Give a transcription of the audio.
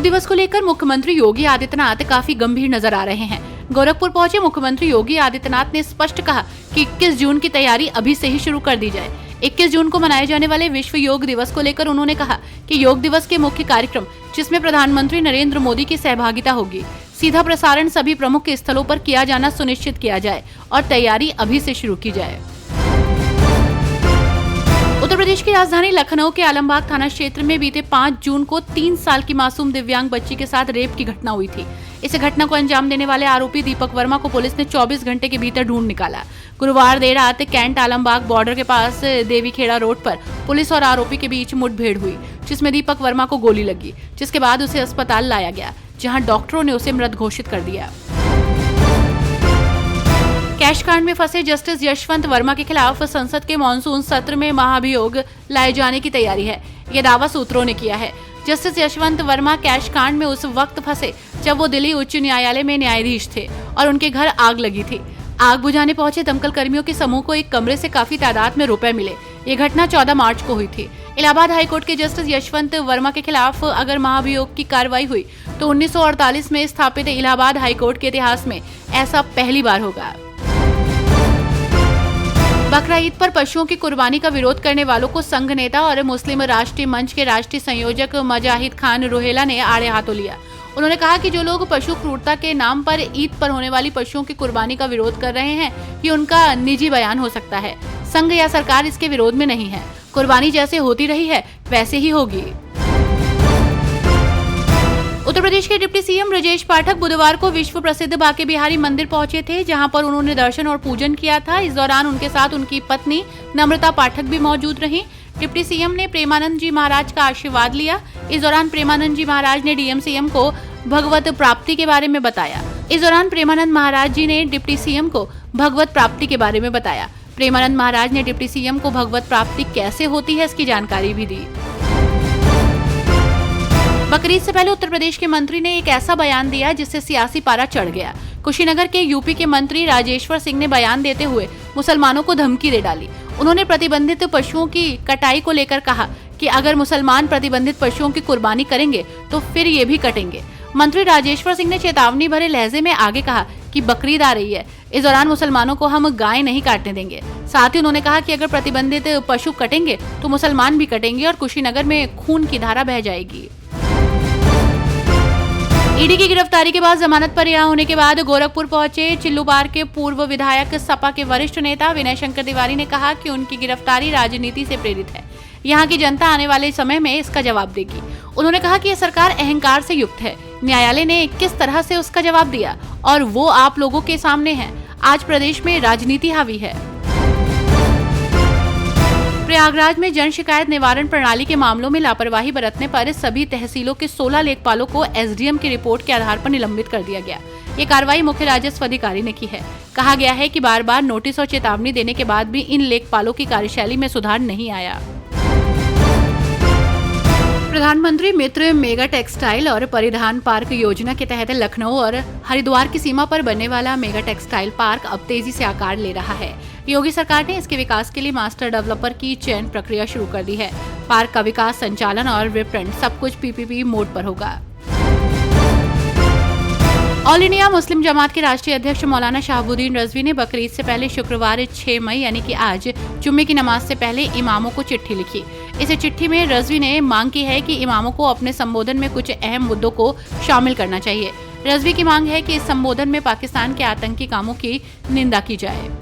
दिवस को लेकर मुख्यमंत्री योगी आदित्यनाथ काफी गंभीर नजर आ रहे हैं। गोरखपुर पहुंचे मुख्यमंत्री योगी आदित्यनाथ ने स्पष्ट कहा कि 21 जून की तैयारी अभी से ही शुरू कर दी जाए। 21 जून को मनाए जाने वाले विश्व योग दिवस को लेकर उन्होंने कहा कि योग दिवस के मुख्य कार्यक्रम, जिसमें प्रधानमंत्री नरेंद्र मोदी की सहभागिता होगी, सीधा प्रसारण सभी प्रमुख स्थलों पर किया जाना सुनिश्चित किया जाए और तैयारी अभी से शुरू की जाए। उत्तर प्रदेश की राजधानी लखनऊ के आलमबाग थाना क्षेत्र में बीते 5 जून को 3 साल की मासूम दिव्यांग बच्ची के साथ रेप की घटना हुई थी। इस घटना को अंजाम देने वाले आरोपी दीपक वर्मा को पुलिस ने 24 घंटे के भीतर ढूंढ निकाला। गुरुवार देर रात कैंट आलमबाग बॉर्डर के पास देवीखेड़ा रोड पर पुलिस और आरोपी के बीच मुठभेड़ हुई, जिसमें दीपक वर्मा को गोली लगी, जिसके बाद उसे अस्पताल लाया गया, जहां डॉक्टरों ने उसे मृत घोषित कर दिया। कैश कांड में फंसे जस्टिस यशवंत वर्मा के खिलाफ संसद के मॉनसून सत्र में महाभियोग लाए जाने की तैयारी है, ये दावा सूत्रों ने किया है। जस्टिस यशवंत वर्मा कैश कांड में उस वक्त फंसे जब वो दिल्ली उच्च न्यायालय में न्यायाधीश थे और उनके घर आग लगी थी। आग बुझाने पहुंचे दमकल कर्मियों के समूह को एक कमरे से काफी तादाद में रुपए मिले। ये घटना 14 मार्च को हुई थी। इलाहाबाद हाईकोर्ट के जस्टिस यशवंत वर्मा के खिलाफ अगर महाभियोग की कार्रवाई हुई तो 1948 में स्थापित इलाहाबाद हाईकोर्ट के इतिहास में ऐसा पहली बार होगा। बकरा ईद पर पशुओं की कुर्बानी का विरोध करने वालों को संघ नेता और मुस्लिम राष्ट्रीय मंच के राष्ट्रीय संयोजक मजाहिद खान रुहेला ने आड़े हाथों लिया। उन्होंने कहा कि जो लोग पशु क्रूरता के नाम पर ईद पर होने वाली पशुओं की कुर्बानी का विरोध कर रहे हैं, ये उनका निजी बयान हो सकता है। संघ या सरकार इसके विरोध में नहीं है। कुर्बानी जैसे होती रही है वैसे ही होगी। उत्तर प्रदेश के डिप्टी सीएम ब्रजेश पाठक बुधवार को विश्व प्रसिद्ध बांके बिहारी मंदिर पहुंचे थे, जहां पर उन्होंने दर्शन और पूजन किया था। इस दौरान उनके साथ उनकी पत्नी नम्रता पाठक भी मौजूद रहीं। डिप्टी सीएम ने प्रेमानंद जी महाराज का आशीर्वाद लिया। इस दौरान प्रेमानंद जी महाराज ने डीएम सीएम को भगवत प्राप्ति के बारे में बताया। प्रेमानंद महाराज ने डिप्टी सीएम को भगवत प्राप्ति कैसे होती है, इसकी जानकारी भी दी। बकरीद से पहले उत्तर प्रदेश के मंत्री ने एक ऐसा बयान दिया जिससे सियासी पारा चढ़ गया। कुशीनगर के यूपी के मंत्री राजेश्वर सिंह ने बयान देते हुए मुसलमानों को धमकी दे डाली। उन्होंने प्रतिबंधित पशुओं की कटाई को लेकर कहा कि अगर मुसलमान प्रतिबंधित पशुओं की कुर्बानी करेंगे तो फिर ये भी कटेंगे। मंत्री राजेश्वर सिंह ने चेतावनी भरे लहजे में आगे कहा कि बकरीद आ रही है, इस दौरान मुसलमानों को हम गाय नहीं काटने देंगे। साथ ही उन्होंने कहा कि अगर प्रतिबंधित पशु कटेंगे तो मुसलमान भी कटेंगे और कुशीनगर में खून की धारा बह जाएगी। ईडी की गिरफ्तारी के बाद जमानत पर रिहा होने के बाद गोरखपुर पहुंचे चिल्लूबार के पूर्व विधायक सपा के वरिष्ठ नेता विनय शंकर तिवारी ने कहा कि उनकी गिरफ्तारी राजनीति से प्रेरित है। यहां की जनता आने वाले समय में इसका जवाब देगी। उन्होंने कहा कि यह सरकार अहंकार से युक्त है। न्यायालय ने किस तरह से उसका जवाब दिया और वो आप लोगों के सामने है। आज प्रदेश में राजनीति हावी है। प्रयागराज में जन शिकायत निवारण प्रणाली के मामलों में लापरवाही बरतने पर सभी तहसीलों के 16 लेखपालों को एसडीएम की रिपोर्ट के आधार पर निलंबित कर दिया गया। ये कार्रवाई मुख्य राजस्व अधिकारी ने की है। कहा गया है कि बार बार नोटिस और चेतावनी देने के बाद भी इन लेखपालों की कार्यशैली में सुधार नहीं आया। प्रधानमंत्री मित्र मेगा टेक्सटाइल और परिधान पार्क योजना के तहत लखनऊ और हरिद्वार की सीमा पर बनने वाला मेगा टेक्सटाइल पार्क अब तेजी से आकार ले रहा है। योगी सरकार ने इसके विकास के लिए मास्टर डेवलपर की चयन प्रक्रिया शुरू कर दी है। पार्क का विकास, संचालन और विपणन सब कुछ पीपीपी मोड पर होगा। ऑल इंडिया मुस्लिम जमात के राष्ट्रीय अध्यक्ष मौलाना शहाबुद्दीन रजवी ने बकरीद से पहले शुक्रवार 6 मई यानी कि आज जुम्मे की नमाज से पहले इमामों को चिट्ठी लिखी। इस चिट्ठी में रजवी ने मांग की है कि इमामों को अपने संबोधन में कुछ अहम मुद्दों को शामिल करना चाहिए। रजवी की मांग है कि इस संबोधन में पाकिस्तान के आतंकी कामों की निंदा की जाए।